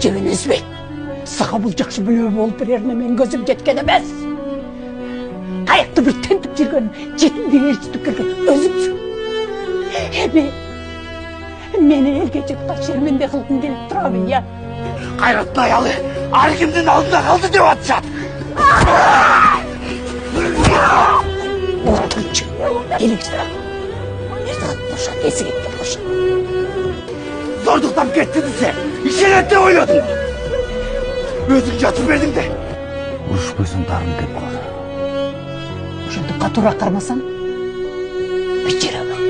Cemil Üzbek, sağa бұл жақшы біреу болып береріне мен көзім жеткен емес. Қайықты бір тентіп жүрген, жетімге ертіп келген өзімсің. Мені елге жетқа шерменде қылғын келіп тұрабын, я. Қайраттың аялы әркімдің алдында қалды деп атшат. Отыршы, еліксі. Ердіғат бошат, есігетті бошат. Зордықтап кетті десе, ішелетте ойладың. Өзің жатып бердің де. Ұрышпайсың дарын деп қалды. Ошондукка туура кармасаң, бичире алам.